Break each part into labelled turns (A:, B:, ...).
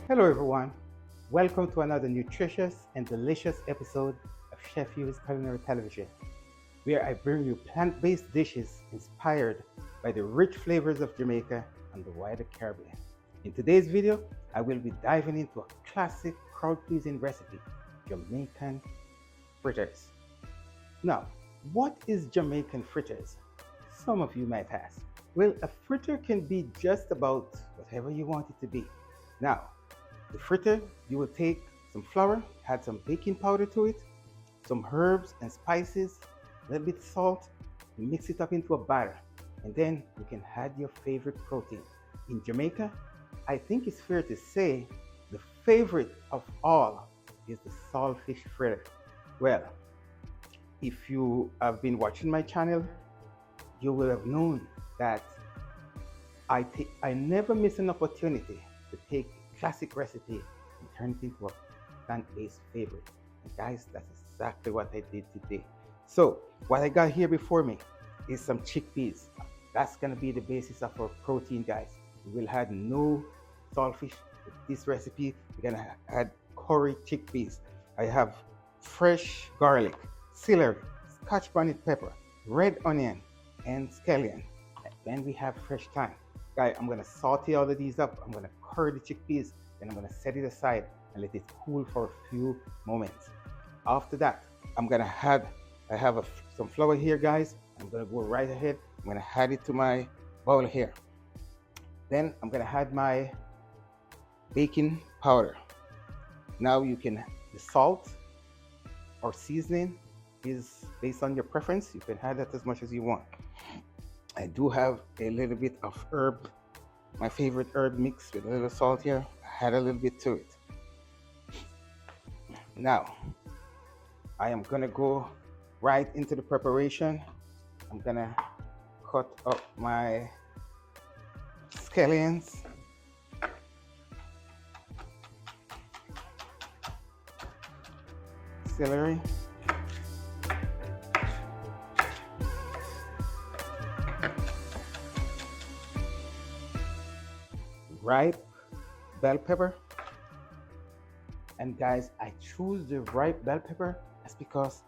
A: Hello everyone, welcome to another nutritious and delicious episode of Chef Huie's Culinary Television, where I bring you plant-based dishes inspired by the rich flavors of Jamaica and the wider Caribbean. In today's video, I will be diving into a classic crowd-pleasing recipe, Jamaican Fritters. Now, what is Jamaican Fritters? Some of you might ask. Well, a fritter can be just about whatever you want it to be. Now, the fritter, you will take some flour, add some baking powder to it, some herbs and spices, a little bit salt, you mix it up into a batter, and then you can add your favorite protein. In Jamaica, I think it's fair to say the favorite of all is the saltfish fritter. Well, if you have been watching my channel, you will have known that I never miss an opportunity to take a classic recipe and turn it into a plant-based favorite. And guys, that's exactly what I did today. So what I got here before me is some chickpeas. That's gonna be the basis of our protein, guys. We will add no saltfish with this recipe. We're gonna add curried chickpeas. I have fresh garlic, celery, scotch bonnet pepper, red onion, and scallion. And then we have fresh thyme. Guys, I'm gonna saute all of these up. I'm gonna curry the chickpeas, then I'm gonna set it aside and let it cool for a few moments. After that, I have some flour here, guys. I'm gonna go right ahead. I'm gonna add it to my bowl here. Then I'm gonna add my baking powder. Now the salt or seasoning is based on your preference. You can add that as much as you want. I do have a little bit of herb, my favorite herb mix with a little salt here. I add a little bit to it. Now, I am gonna go right into the preparation. I'm gonna cut up my scallions. Celery. Ripe bell pepper. And guys, I choose the ripe bell pepper. That's because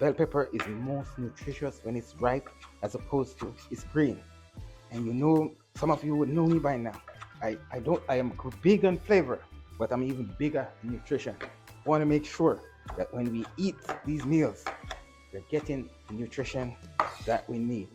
A: bell pepper is most nutritious when it's ripe as opposed to it's green. And you know, some of you would know me by now. I am big on flavor, but I'm even bigger in nutrition. I want to make sure that when we eat these meals, we're getting the nutrition that we need.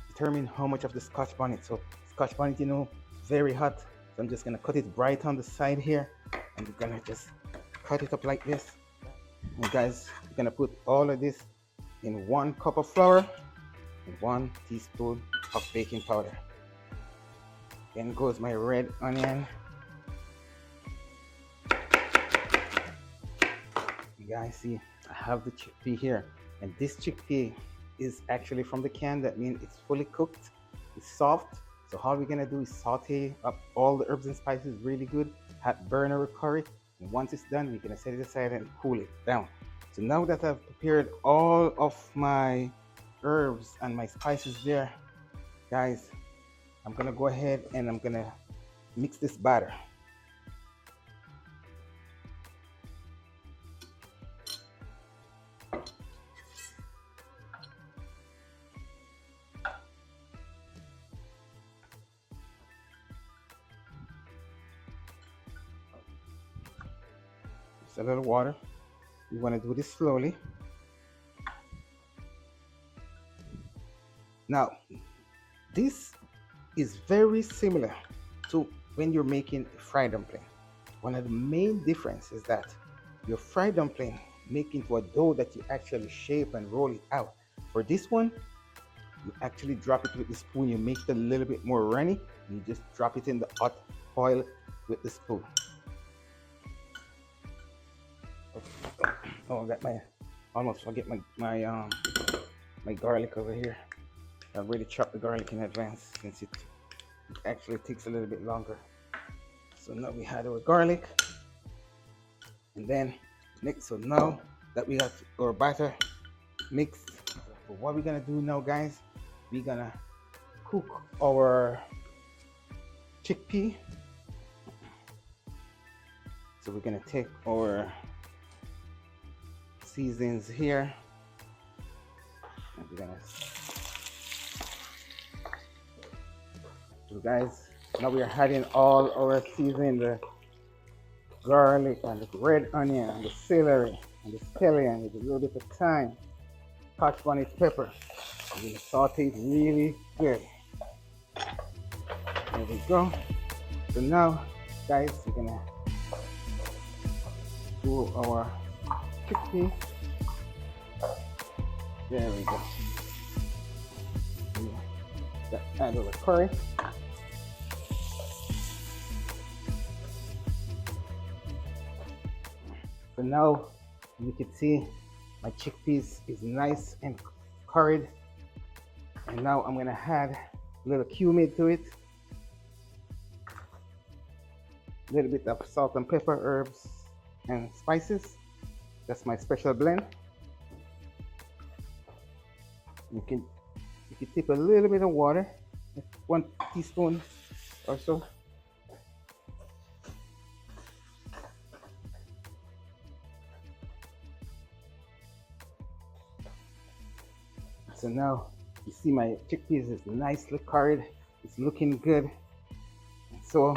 A: Determine how much of the scotch bonnet. So scotch bonnet, you know, very hot. So I'm just gonna cut it right on the side here, and we're gonna just cut it up like this. And guys, we're gonna put all of this in 1 cup of flour and 1 teaspoon of baking powder. Then goes my red onion. You guys see, I have the chickpea here, and this chickpea is actually from the can. That means it's fully cooked, it's soft. So all we're gonna do is saute up all the herbs and spices really good, burn or curry, and once it's done, we're gonna set it aside and cool it down. So now that I've prepared all of my herbs and my spices there, guys, I'm gonna go ahead and I'm gonna mix this batter. Just a little water. You want to do this slowly. Now, this is very similar to when you're making a fried dumpling. One of the main differences is that your fried dumpling make into a dough that you actually shape and roll it out. For this one, you actually drop it with the spoon. You make it a little bit more runny. You just drop it in the hot oil with the spoon. Oh, I got almost forget my garlic over here. I already chopped the garlic in advance since it actually takes a little bit longer. So now we had our garlic, and then next. So now that we have our batter mixed, so what we're gonna do now, guys, we're gonna cook our chickpea So we're gonna take our seasonings here, and we're gonna. So guys, now we are adding all our seasoning, the garlic and the red onion and the celery and the scallion with a little bit of thyme, scotch bonnet pepper. We're gonna saute it really good. There we go. So now, guys, we're gonna do our chickpea. There we go. Add our curry. So now you can see my chickpeas is nice and curried. And now I'm gonna add a little cumin to it. A little bit of salt and pepper, herbs and spices. That's my special blend. You can tip a little bit of water, 1 teaspoon or so. So now you see my chickpeas is nicely curried. It's looking good. And so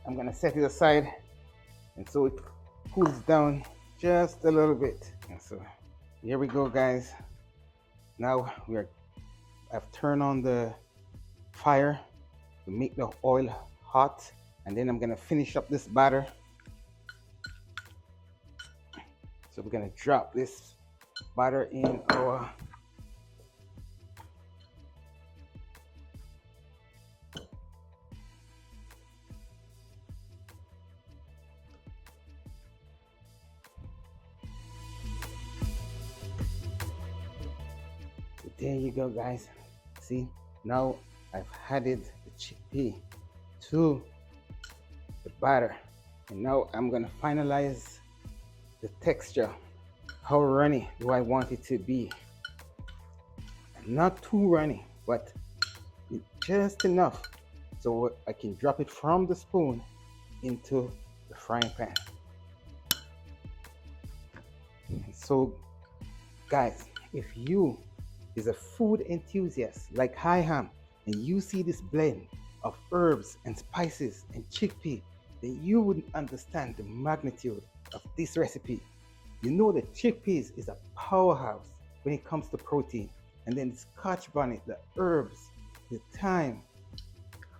A: I'm gonna set it aside, and so it cools down just a little bit. And so here we go, guys. Now I've turned on the fire to make the oil hot, and then I'm gonna finish up this batter. So we're gonna drop this batter in our there you go, guys. See, now I've added the chickpea to the batter, and now I'm gonna finalize the texture. How runny do I want it to be? Not too runny, but just enough so I can drop it from the spoon into the frying pan. So guys, if you is a food enthusiast like I am, and you see this blend of herbs and spices and chickpea, then you would understand the magnitude of this recipe. You know that chickpeas is a powerhouse when it comes to protein, and then the scotch bonnet, the herbs, the thyme,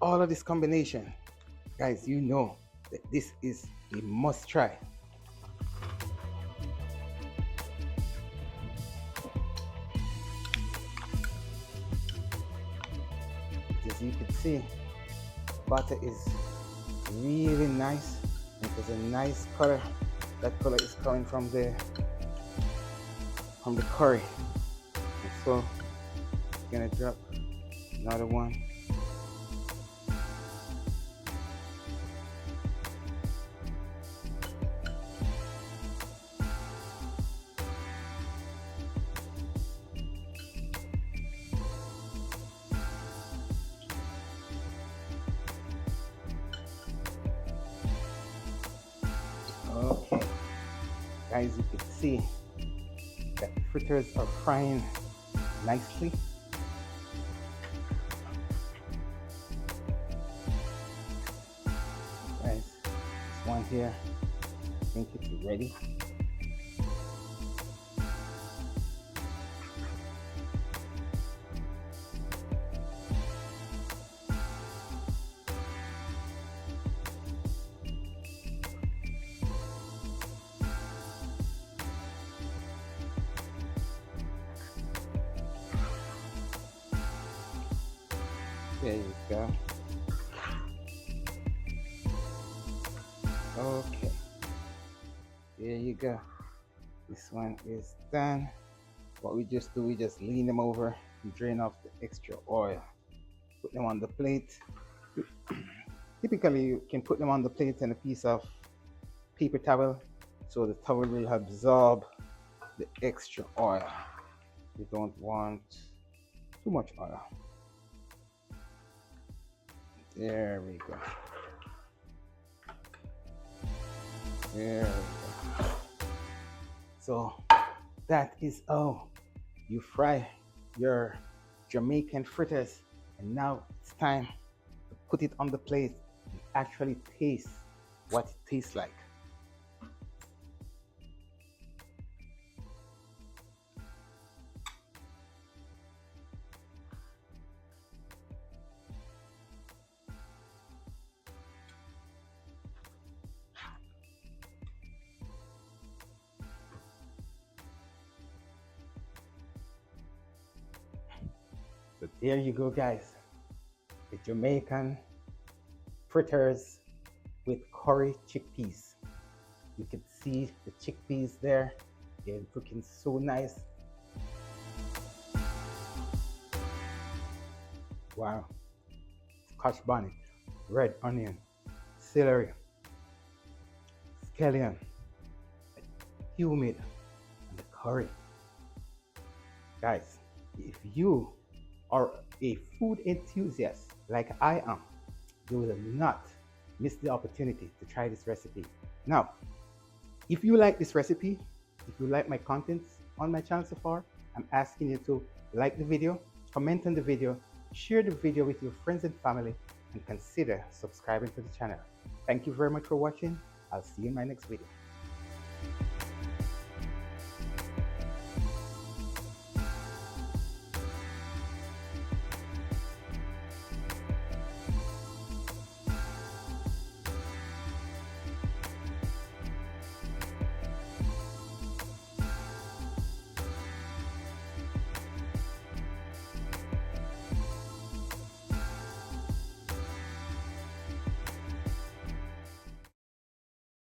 A: all of this combination, guys, you know that this is a must try. As you can see, butter is really nice, and it has a nice color. That color is coming from the curry. And so I'm gonna drop another one. Okay, guys, you can see that the fritters are frying nicely. Guys, this one here, I think it's ready. There you go. Okay, there you go. This one is done. What we just do, we just lean them over and drain off the extra oil. Put them on the plate. Typically, you can put them on the plate and a piece of paper towel, so the towel will absorb the extra oil. You don't want too much oil. There we go. There we go. So that is how you fry your Jamaican fritters. And now it's time to put it on the plate and actually taste what it tastes like. So there you go, guys. The Jamaican fritters with curry chickpeas. You can see the chickpeas there. They're looking so nice. Wow. Scotch bonnet, red onion, celery, scallion, humid, and the curry. Guys, if you are a food enthusiast like I am, you will not miss the opportunity to try this recipe. Now, if you like this recipe, if you like my contents on my channel so far, I'm asking you to like the video, comment on the video, share the video with your friends and family, and consider subscribing to the channel. Thank you very much for watching. I'll see you in my next video.